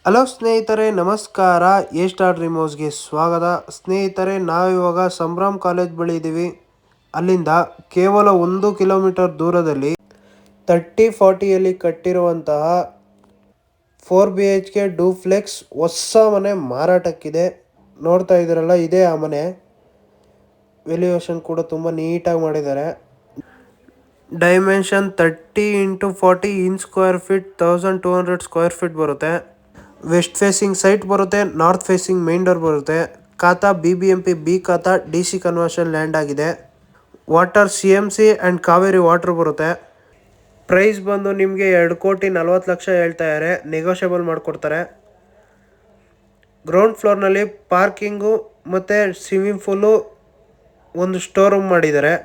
Hello ಸ್ನೇಹಿತರೆ, ನಮಸ್ಕಾರ. A star ರಿಮೋಸ್ಗೆ ಸ್ವಾಗತ. ಸ್ನೇಹಿತರೆ, ನಾವಿವಾಗ ಸಂಭ್ರಮ್ ಕಾಲೇಜ್ ಬಳಿ ಇದ್ದೀವಿ. ಅಲ್ಲಿಂದ ಕೇವಲ 1 ಕಿಲೋಮೀಟರ್ ದೂರದಲ್ಲಿ 3040ಯಲ್ಲಿ ಕಟ್ಟಿರುವಂತಹ 4BHK ಡೂಪ್ಲೆಕ್ಸ್ ಹೊಸ ಮನೆ ಮಾರಾಟಕ್ಕಿದೆ. ನೋಡ್ತಾ ಇದ್ದೀರಲ್ಲ, ಇದೇ ಆ ಮನೆ. ವೆಲ್ಯುವೇಷನ್ ಕೂಡ ತುಂಬ ನೀಟಾಗಿ ಮಾಡಿದ್ದಾರೆ. ಡೈಮೆನ್ಷನ್ 30x40 ಇನ್ ಸ್ಕ್ವೇರ್ ಫೀಟ್, 1200 ಸ್ಕ್ವೇರ್ ಫೀಟ್ ಬರುತ್ತೆ. ವೆಸ್ಟ್ ಫೇಸಿಂಗ್ ಸೈಟ್ ಬರುತ್ತೆ, ನಾರ್ತ್ ಫೇಸಿಂಗ್ ಮೇನ್ ಡೋರ್ ಬರುತ್ತೆ. ಖಾತಾ BBMP ಬಿ ಖಾತಾ DC ಕನ್ವರ್ಷನ್ ಲ್ಯಾಂಡ್ ಆಗಿದೆ. Water CMC and Kaveri water ಬರುತ್ತೆ. ಪ್ರೈಸ್ ಬಂದು ನಿಮಗೆ 2,40,00,000 ಹೇಳ್ತಾ ಇದ್ದಾರೆ. ನೆಗೋಷಿಯಬಲ್ ಮಾಡಿಕೊಡ್ತಾರೆ. ಗ್ರೌಂಡ್ ಫ್ಲೋರ್ನಲ್ಲಿ ಪಾರ್ಕಿಂಗು ಮತ್ತು ಸ್ವಿಮ್ಮಿಂಗ್ ಪೂಲು, ಒಂದು ಸ್ಟೋರ್ ರೂಮ್ ಮಾಡಿದ್ದಾರೆ.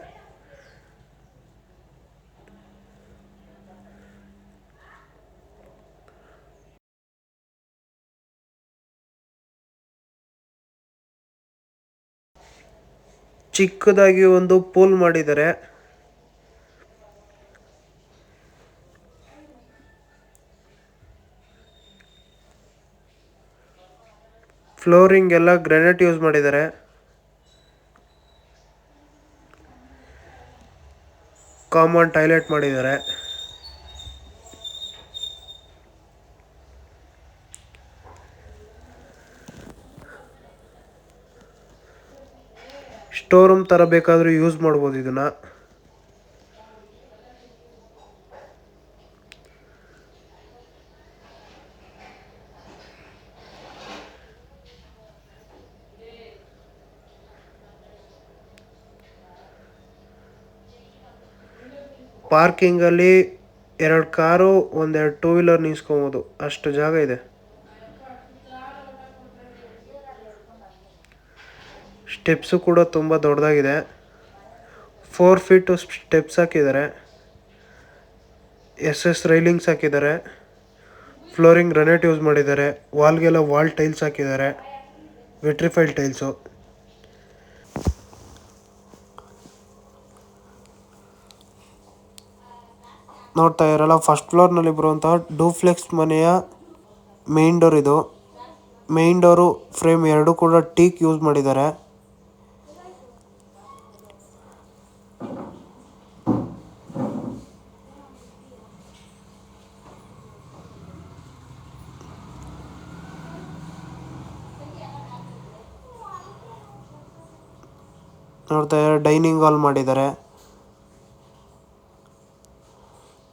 ಚಿಕ್ಕದಾಗಿ ಒಂದು ಪೂಲ್ ಮಾಡಿದ್ದಾರೆ. ಫ್ಲೋರಿಂಗ್ ಎಲ್ಲ ಗ್ರಾನೈಟ್ ಯೂಸ್ ಮಾಡಿದ್ದಾರೆ. ಕಾಮನ್ ಟಾಯ್ಲೆಟ್ ಮಾಡಿದ್ದಾರೆ. ಸ್ಟೋರ್ ರೂಮ್ ಥರ ಬೇಕಾದರೂ ಯೂಸ್ ಮಾಡ್ಬೋದು ಇದನ್ನು. ಪಾರ್ಕಿಂಗಲ್ಲಿ 2 ಕಾರು, 1-2 ಟೂ ವೀಲರ್ ನಿಲ್ಸ್ಕೊಬೋದು, ಅಷ್ಟು ಜಾಗ ಇದೆ. ಸ್ಟೆಪ್ಸು ಕೂಡ ತುಂಬ ದೊಡ್ಡದಾಗಿದೆ. 4 ಫೀಟು ಸ್ಟೆಪ್ಸ್ ಹಾಕಿದ್ದಾರೆ. SS ರೈಲಿಂಗ್ಸ್ ಹಾಕಿದ್ದಾರೆ. ಫ್ಲೋರಿಂಗ್ ಗ್ರಾನೈಟ್ ಯೂಸ್ ಮಾಡಿದ್ದಾರೆ. ವಾಲ್ಗೆಲ್ಲ ವಾಲ್ ಟೈಲ್ಸ್ ಹಾಕಿದ್ದಾರೆ, ವಿಟ್ರಿಫೈಡ್ ಟೈಲ್ಸು. ನೋಡ್ತಾ ಇರಲ್ಲ, ಫಸ್ಟ್ ಫ್ಲೋರ್ನಲ್ಲಿ ಬರುವಂತಹ ಡೂಪ್ಲೆಕ್ಸ್ ಮನೆಯ ಮೇನ್ ಡೋರ್ ಇದು. ಮೇನ್ ಡೋರು ಫ್ರೇಮ್ 2 ಕೂಡ ಟೀಕ್ ಯೂಸ್ ಮಾಡಿದ್ದಾರೆ. ನೋಡ್ತಾ ಇದ್ದಾರೆ, ಡೈನಿಂಗ್ ಹಾಲ್ ಮಾಡಿದ್ದಾರೆ.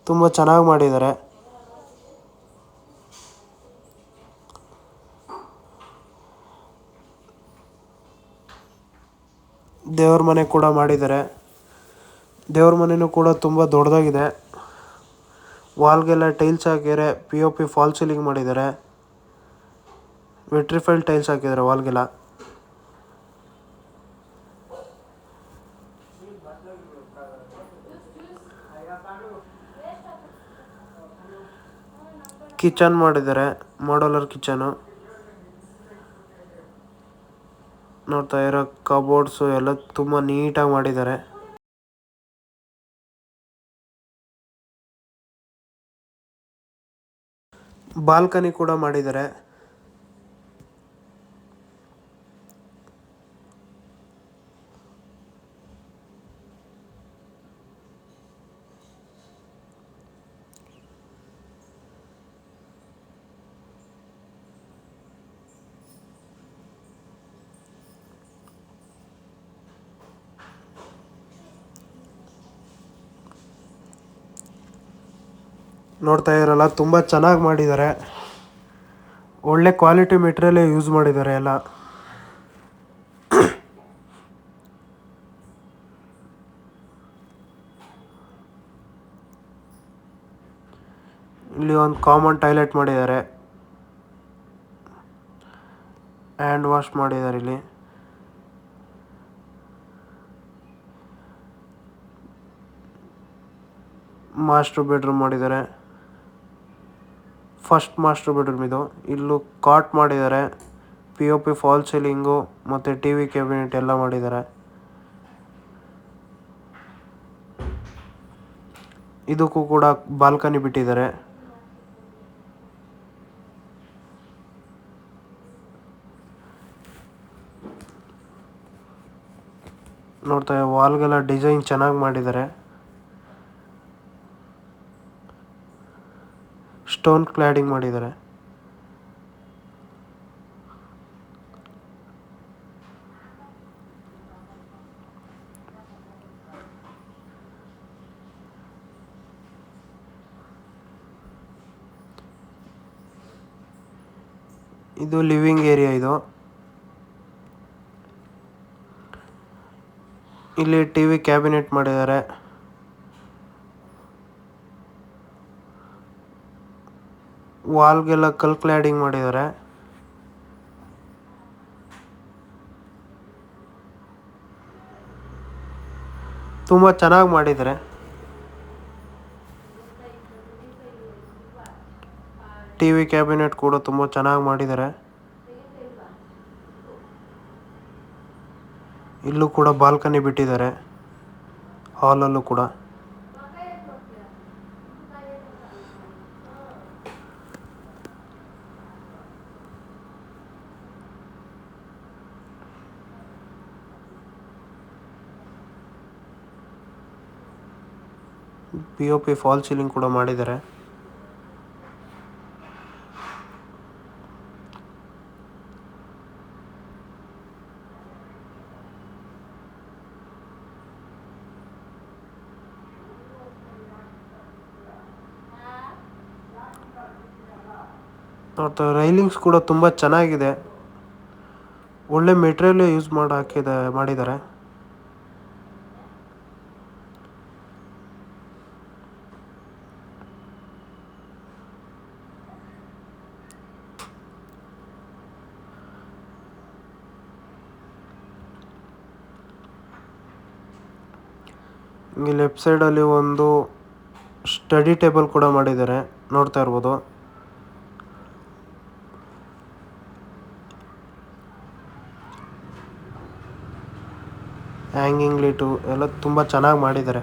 ತುಂಬ ಚೆನ್ನಾಗಿ ಮಾಡಿದ್ದಾರೆ. ದೇವ್ರ ಮನೆ ಕೂಡ ಮಾಡಿದ್ದಾರೆ. ದೇವ್ರ ಮನೆಯೂ ಕೂಡ ತುಂಬ ದೊಡ್ಡದಾಗಿದೆ. ವಾಲ್ಗೆಲ್ಲ ಟೈಲ್ಸ್ ಹಾಕಿದ್ದಾರೆ. POP ಫಾಲ್ ಸೀಲಿಂಗ್ ಮಾಡಿದ್ದಾರೆ. ವಿಟ್ರಿಫೈಡ್ ಟೈಲ್ಸ್ ಹಾಕಿದ್ದಾರೆ ವಾಲ್ಗೆಲ್ಲ. ಕಿಚನ್ ಮಾಡಿದ್ದಾರೆ, ಮಾಡ್ಯುಲರ್ ಕಿಚನು. ನೋಡ್ತಾ ಇರೋ ಕಬೋರ್ಡ್ಸು ಎಲ್ಲ ತುಂಬ ನೀಟಾಗಿ ಮಾಡಿದ್ದಾರೆ. ಬಾಲ್ಕನಿ ಕೂಡ ಮಾಡಿದ್ದಾರೆ. ನೋಡ್ತಾ ಇರಲ್ಲ, ತುಂಬ ಚೆನ್ನಾಗಿ ಮಾಡಿದ್ದಾರೆ. ಒಳ್ಳೆ ಕ್ವಾಲಿಟಿ ಮೆಟೀರಿಯಲೇ ಯೂಸ್ ಮಾಡಿದ್ದಾರೆ ಎಲ್ಲ. ಇಲ್ಲಿ ಒಂದು ಕಾಮನ್ ಟಾಯ್ಲೆಟ್ ಮಾಡಿದ್ದಾರೆ. ಹ್ಯಾಂಡ್ ವಾಶ್ ಮಾಡಿದ್ದಾರೆ ಇಲ್ಲಿ. ಮಾಸ್ಟರ್ ಬೆಡ್ರೂಮ್ ಮಾಡಿದ್ದಾರೆ. ಫಸ್ಟ್ ಮಾಸ್ಟರ್ ಬೆಡ್ರೂಮ್ ಇದು. ಇಲ್ಲೂ ಕಾಟ್ ಮಾಡಿದ್ದಾರೆ. POP ಫಾಲ್ ಸೀಲಿಂಗು ಮತ್ತು TV ಕ್ಯಾಬಿನೆಟ್ ಎಲ್ಲ ಮಾಡಿದ್ದಾರೆ. ಇದಕ್ಕೂ ಕೂಡ ಬಾಲ್ಕನಿ ಬಿಟ್ಟಿದ್ದಾರೆ. ನೋಡ್ತಾ ವಾಲ್ಗೆಲ್ಲ ಡಿಸೈನ್ ಚೆನ್ನಾಗಿ ಮಾಡಿದ್ದಾರೆ. ಸ್ಟೋನ್ ಕ್ಲಾಡಿಂಗ್ ಮಾಡಿದ್ದಾರೆ. ಇದು ಲಿವಿಂಗ್ ಏರಿಯಾ. ಇಲ್ಲಿ ಟಿವಿ ಕ್ಯಾಬಿನೆಟ್ ಮಾಡಿದ್ದಾರೆ. ವಾಲ್ಗೆಲ್ಲ ಕಲ್ ಕ್ಲಾಡಿಂಗ್ ಮಾಡಿದ್ದಾರೆ. ತುಂಬ ಚೆನ್ನಾಗಿ ಮಾಡಿದ್ದಾರೆ. ಟಿವಿ ಕ್ಯಾಬಿನೆಟ್ ಕೂಡ ತುಂಬ ಚೆನ್ನಾಗಿ ಮಾಡಿದ್ದಾರೆ. ಇಲ್ಲೂ ಕೂಡ ಬಾಲ್ಕನಿ ಬಿಟ್ಟಿದ್ದಾರೆ, ಹಾಲಲ್ಲೂ ಕೂಡ. POP ಫಾಲ್ ಸೀಲಿಂಗ್ ಕೂಡ ಮಾಡಿದ್ದಾರೆ. ಮತ್ತು ರೈಲಿಂಗ್ಸ್ ಕೂಡ ತುಂಬ ಚೆನ್ನಾಗಿದೆ. ಒಳ್ಳೆ ಮೆಟೀರಿಯಲ್ ಯೂಸ್ ಮಾಡಿದ್ದಾರೆ. ಈ ಲೆಫ್ಟ್ ಸೈಡಲ್ಲಿ ಒಂದು ಸ್ಟಡಿ ಟೇಬಲ್ ಕೂಡ ಮಾಡಿದ್ದಾರೆ, ನೋಡ್ತಾ ಇರ್ಬೋದು. ಹ್ಯಾಂಗಿಂಗ್ ಲೈಟು ಎಲ್ಲ ತುಂಬ ಚೆನ್ನಾಗಿ ಮಾಡಿದ್ದಾರೆ.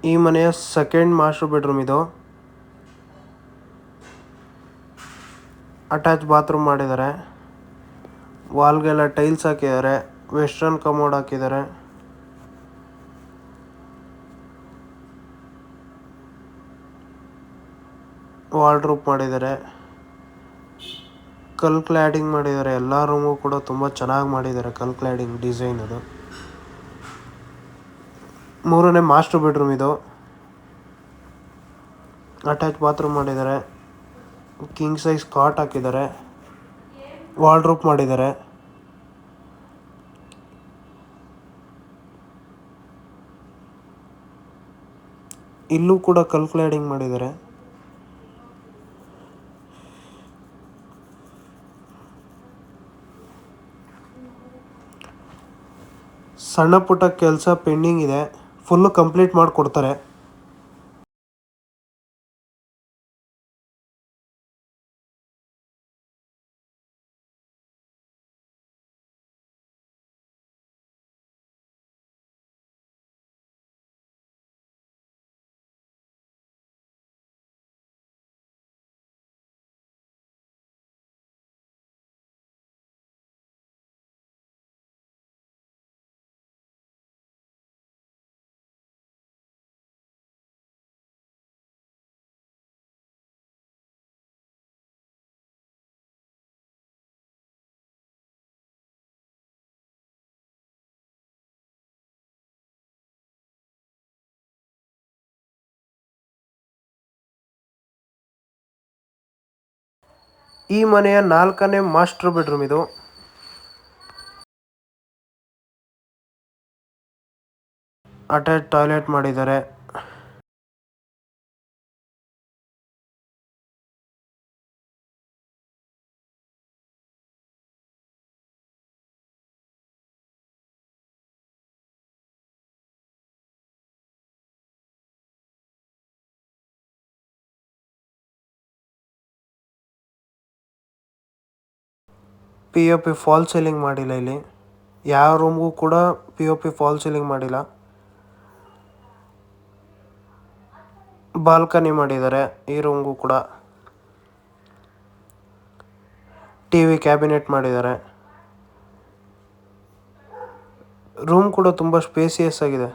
ಈ ಮನೆಯ ಸೆಕೆಂಡ್ ಮಾಸ್ಟರ್ ಬೆಡ್ರೂಮ್ ಇದು. ಅಟ್ಯಾಚ್ ಬಾತ್ರೂಮ್ ಮಾಡಿದ್ದಾರೆ. ವಾಲ್ಗೆಲ್ಲ ಟೈಲ್ಸ್ ಹಾಕಿದ್ದಾರೆ. ವೆಸ್ಟರ್ನ್ ಕಮೋಡ್ ಹಾಕಿದ್ದಾರೆ. ವಾರ್ಡ್ರೋಬ್ ಮಾಡಿದ್ದಾರೆ. ಕಲ್ ಕ್ಲಾಡಿಂಗ್ ಮಾಡಿದ್ದಾರೆ. ಎಲ್ಲ ರೂಮು ಕೂಡ ತುಂಬ ಚೆನ್ನಾಗಿ ಮಾಡಿದ್ದಾರೆ. ಕಲ್ ಕ್ಲಾಡಿಂಗ್ ಡಿಸೈನ್ ಅದು. ಮೂರನೇ ಮಾಸ್ಟರ್ ಬೆಡ್ರೂಮ್ ಇದು. ಅಟ್ಯಾಚ್ ಬಾತ್ರೂಮ್ ಮಾಡಿದ್ದಾರೆ. ಕಿಂಗ್ ಸೈಜ್ ಕಾಟ್ ಹಾಕಿದ್ದಾರೆ. ವಾರ್ಡ್ರೋಬ್ ಮಾಡಿದ್ದಾರೆ. ಇಲ್ಲೂ ಕೂಡ ಕಲ್ ಕ್ಲಾಡಿಂಗ್ ಮಾಡಿದ್ದಾರೆ. ಸಣ್ಣ ಪುಟ್ಟ ಕೆಲಸ ಪೆಂಡಿಂಗ್ ಇದೆ, ಫುಲ್ಲು ಕಂಪ್ಲೀಟ್ ಮಾಡಿಕೊಡ್ತಾರೆ. ಈ ಮನೆಯ 4ನೇ ಮಾಸ್ಟರ್ ಬೆಡ್ರೂಮ್ ಇದು. ಅಟ್ಯಾಚ್ ಟಾಯ್ಲೆಟ್ ಮಾಡಿದ್ದಾರೆ. POP ಫಾಲ್ ಸೀಲಿಂಗ್ ಮಾಡಿಲ್ಲ ಇಲ್ಲಿ. ಯಾವ ರೂಮ್ಗೂ ಕೂಡ POP ಫಾಲ್ ಸೀಲಿಂಗ್ ಮಾಡಿಲ್ಲ. ಬಾಲ್ಕನಿ ಮಾಡಿದ್ದಾರೆ ಈ ರೂಮ್ಗೂ ಕೂಡ. TV ಕ್ಯಾಬಿನೆಟ್ ಮಾಡಿದ್ದಾರೆ. ರೂಮ್ ಕೂಡ ತುಂಬ ಸ್ಪೇಸಿಯಸ್ ಆಗಿದೆ.